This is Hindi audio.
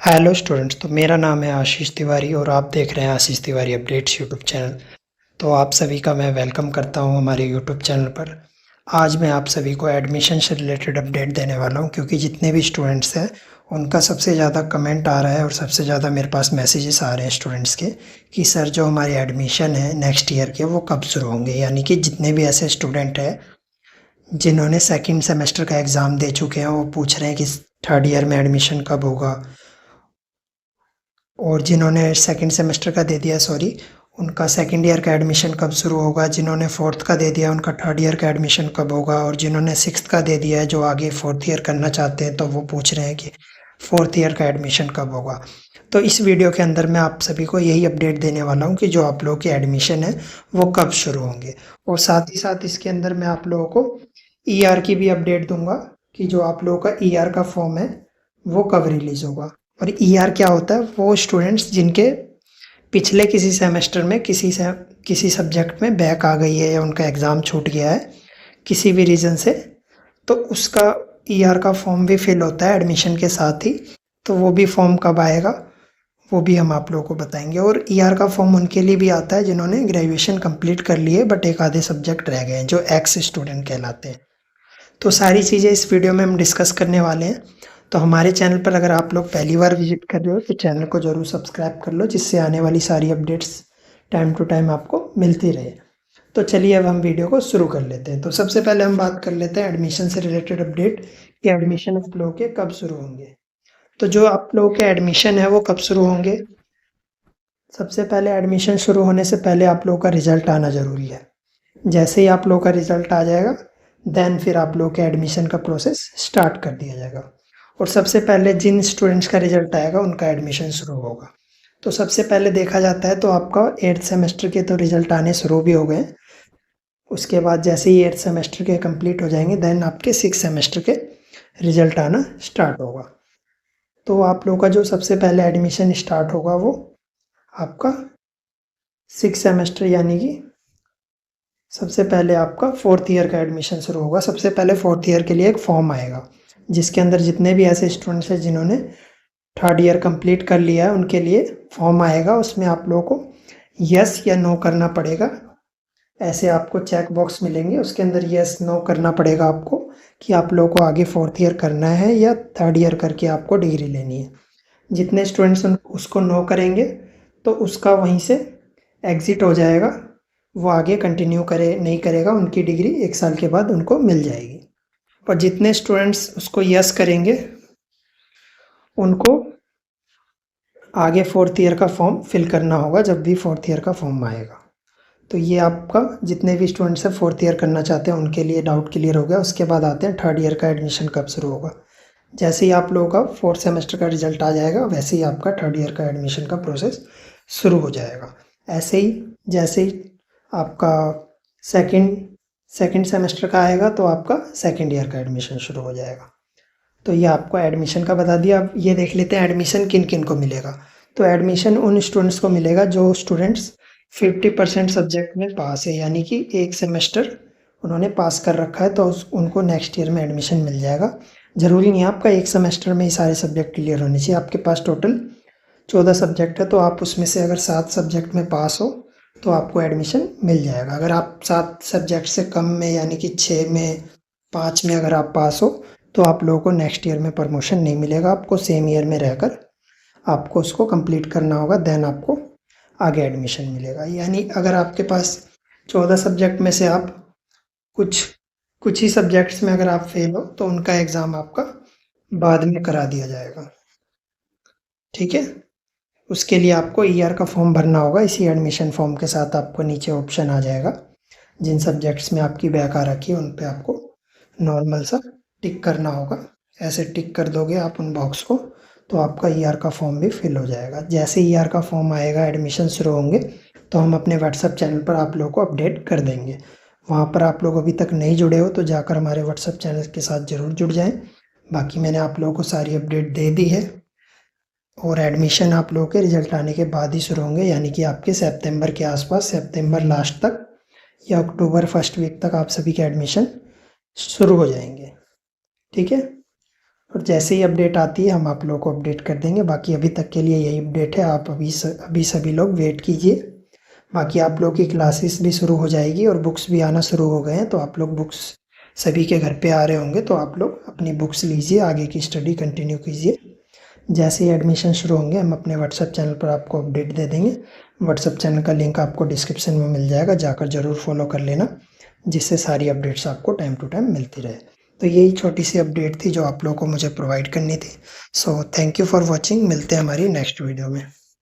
Hello students. तो मेरा नाम है आशीष तिवारी और आप देख रहे हैं आशीष तिवारी अपडेट्स यूट्यूब चैनल। तो आप सभी का मैं वेलकम करता हूं हमारे यूट्यूब चैनल पर। आज मैं आप सभी को एडमिशन से रिलेटेड अपडेट देने वाला हूं, क्योंकि जितने भी स्टूडेंट्स हैं उनका सबसे ज़्यादा कमेंट आ रहा है और सबसे ज़्यादा मेरे पास मैसेजेस आ रहे हैं स्टूडेंट्स के कि सर जो हमारे एडमिशन है नेक्स्ट ईयर के वो कब शुरू होंगे। यानी कि जितने भी ऐसे स्टूडेंट हैं जिन्होंने सेकेंड सेमेस्टर का एग्ज़ाम दे चुके हैं वो पूछ रहे हैं कि थर्ड ईयर में एडमिशन कब होगा, और जिन्होंने सेकंड सेमेस्टर का दे दिया उनका सेकंड ईयर का एडमिशन कब शुरू होगा, जिन्होंने फोर्थ का दे दिया उनका थर्ड ईयर का एडमिशन कब होगा, और जिन्होंने सिक्स्थ का दे दिया है जो आगे फोर्थ ईयर करना चाहते हैं तो वो पूछ रहे हैं कि फोर्थ ईयर का एडमिशन कब होगा। तो इस वीडियो के अंदर मैं आप सभी को यही अपडेट देने वाला हूँ कि जो आप लोगों के एडमिशन है वो कब शुरू होंगे, और साथ ही साथ इसके अंदर मैं आप लोगों को ईआर की भी अपडेट दूंगा कि जो आप लोगों का ईआर का फॉर्म है वो कब रिलीज़ होगा। और ईआर क्या होता है, वो स्टूडेंट्स जिनके पिछले किसी सेमेस्टर में किसी सब्जेक्ट में बैक आ गई है या उनका एग्ज़ाम छूट गया है किसी भी रीज़न से, तो उसका ईआर का फॉर्म भी फिल होता है एडमिशन के साथ ही। तो वो भी फॉर्म कब आएगा वो भी हम आप लोगों को बताएंगे। और ईआर का फॉर्म उनके लिए भी आता है जिन्होंने ग्रेजुएशन कंप्लीट कर ली है बट एक आधे सब्जेक्ट रह गए हैं, जो एक्स स्टूडेंट कहलाते हैं। तो सारी चीज़ें इस वीडियो में हम डिस्कस करने वाले हैं। तो हमारे चैनल पर अगर आप लोग पहली बार विजिट कर रहे हो तो चैनल को ज़रूर सब्सक्राइब कर लो, जिससे आने वाली सारी अपडेट्स टाइम टू टाइम आपको मिलती रहे। तो चलिए अब हम वीडियो को शुरू कर लेते हैं। तो सबसे पहले हम बात कर लेते हैं एडमिशन से रिलेटेड अपडेट कि एडमिशन आप लोगों के कब शुरू होंगे। तो जो आप लोगों के एडमिशन है वो कब शुरू होंगे, सबसे पहले एडमिशन शुरू होने से पहले आप लोगों का रिजल्ट आना ज़रूरी है। जैसे ही आप लोगों का रिजल्ट आ जाएगा देन फिर आप लोगों के एडमिशन का प्रोसेस स्टार्ट कर दिया जाएगा। और सबसे पहले जिन स्टूडेंट्स का रिजल्ट आएगा उनका एडमिशन शुरू होगा। तो सबसे पहले देखा जाता है तो आपका 8th सेमेस्टर के तो रिजल्ट आने शुरू भी हो गए। उसके बाद जैसे ही 8th सेमेस्टर के कंप्लीट हो जाएंगे देन आपके 6th सेमेस्टर के रिजल्ट आना स्टार्ट होगा। तो आप लोगों का जो सबसे पहले एडमिशन स्टार्ट होगा वो आपका 6th सेमेस्टर, यानी कि सबसे पहले आपका फोर्थ ईयर का एडमिशन शुरू होगा। सबसे पहले फोर्थ ईयर के लिए एक फॉर्म आएगा जिसके अंदर जितने भी ऐसे स्टूडेंट्स हैं जिन्होंने थर्ड ईयर कंप्लीट कर लिया है उनके लिए फॉर्म आएगा। उसमें आप लोगों को यस या नो करना पड़ेगा। ऐसे आपको चेक बॉक्स मिलेंगे, उसके अंदर यस नो करना पड़ेगा आपको कि आप लोगों को आगे फोर्थ ईयर करना है या थर्ड ईयर करके आपको डिग्री लेनी है। जितने स्टूडेंट्स उसको नो करेंगे तो उसका वहीं से एग्ज़िट हो जाएगा, वो आगे कंटिन्यू नहीं करेगा, उनकी डिग्री 1 साल के बाद उनको मिल जाएगी। और जितने स्टूडेंट्स उसको यस करेंगे उनको आगे फोर्थ ईयर का फॉर्म फिल करना होगा जब भी फोर्थ ईयर का फॉर्म आएगा। तो ये आपका जितने भी स्टूडेंट्स हैं फोर्थ ईयर करना चाहते हैं उनके लिए डाउट क्लियर हो गया। उसके बाद आते हैं थर्ड ईयर का एडमिशन कब शुरू होगा। जैसे ही आप लोगों का फोर्थ सेमेस्टर का रिजल्ट आ जाएगा वैसे ही आपका थर्ड ईयर का एडमिशन का प्रोसेस शुरू हो जाएगा। ऐसे ही जैसे ही आपका सेकंड सेकंड सेमेस्टर का आएगा तो आपका सेकंड ईयर का एडमिशन शुरू हो जाएगा। तो ये आपको एडमिशन का बता दिया। अब ये देख लेते हैं एडमिशन किन किन को मिलेगा। तो एडमिशन उन स्टूडेंट्स को मिलेगा जो स्टूडेंट्स 50% सब्जेक्ट में पास है, यानी कि एक सेमेस्टर उन्होंने पास कर रखा है तो उनको नेक्स्ट ईयर में एडमिशन मिल जाएगा। ज़रूरी नहीं है आपका एक सेमेस्टर में ही सारे सब्जेक्ट क्लियर होने चाहिए। आपके पास टोटल 14 सब्जेक्ट है तो आप उसमें से अगर 7 सब्जेक्ट में पास हो तो आपको एडमिशन मिल जाएगा। अगर आप 7 सब्जेक्ट से कम में यानी कि 6 में 5 में अगर आप पास हो तो आप लोगों को नेक्स्ट ईयर में प्रमोशन नहीं मिलेगा। आपको सेम ईयर में रहकर आपको उसको कंप्लीट करना होगा, देन आपको आगे एडमिशन मिलेगा। यानी अगर आपके पास 14 सब्जेक्ट में से आप कुछ कुछ ही सब्जेक्ट्स में अगर आप फेल हो तो उनका एग्ज़ाम आपका बाद में करा दिया जाएगा। ठीक है। उसके लिए आपको ईआर का फॉर्म भरना होगा। इसी एडमिशन फॉर्म के साथ आपको नीचे ऑप्शन आ जाएगा। जिन सब्जेक्ट्स में आपकी बैक आ रखी है उन पे आपको नॉर्मल सा टिक करना होगा। ऐसे टिक कर दोगे आप उन बॉक्स को तो आपका ईआर का फॉर्म भी फिल हो जाएगा। जैसे ईआर का फॉर्म आएगा एडमिशन शुरू होंगे तो हम अपने व्हाट्सएप चैनल पर आप लोगों को अपडेट कर देंगे। वहाँ पर आप लोग अभी तक नहीं जुड़े हो तो जाकर हमारे व्हाट्सएप चैनल के साथ ज़रूर जुड़ जाएं। बाकी मैंने आप लोगों को सारी अपडेट दे दी है। और एडमिशन आप लोगों के रिजल्ट आने के बाद ही शुरू होंगे, यानी कि आपके सितंबर के आसपास, सितंबर लास्ट तक या अक्टूबर फर्स्ट वीक तक आप सभी के एडमिशन शुरू हो जाएंगे। ठीक है। और जैसे ही अपडेट आती है हम आप लोगों को अपडेट कर देंगे। बाकी अभी तक के लिए यही अपडेट है, आप अभी सभी लोग वेट कीजिए। बाकी आप लोग की क्लासेस भी शुरू हो जाएगी और बुक्स भी आना शुरू हो गए हैं, तो आप लोग बुक्स सभी के घर पे आ रहे होंगे, तो आप लोग अपनी बुक्स लीजिए, आगे की स्टडी कंटिन्यू कीजिए। जैसे ही एडमिशन शुरू होंगे हम अपने व्हाट्सएप चैनल पर आपको अपडेट दे देंगे। व्हाट्सएप चैनल का लिंक आपको डिस्क्रिप्शन में मिल जाएगा, जाकर ज़रूर फॉलो कर लेना, जिससे सारी अपडेट्स आपको टाइम टू टाइम मिलती रहे। तो यही छोटी सी अपडेट थी जो आप लोगों को मुझे प्रोवाइड करनी थी। So thank you for watching, मिलते हैं हमारी नेक्स्ट वीडियो में।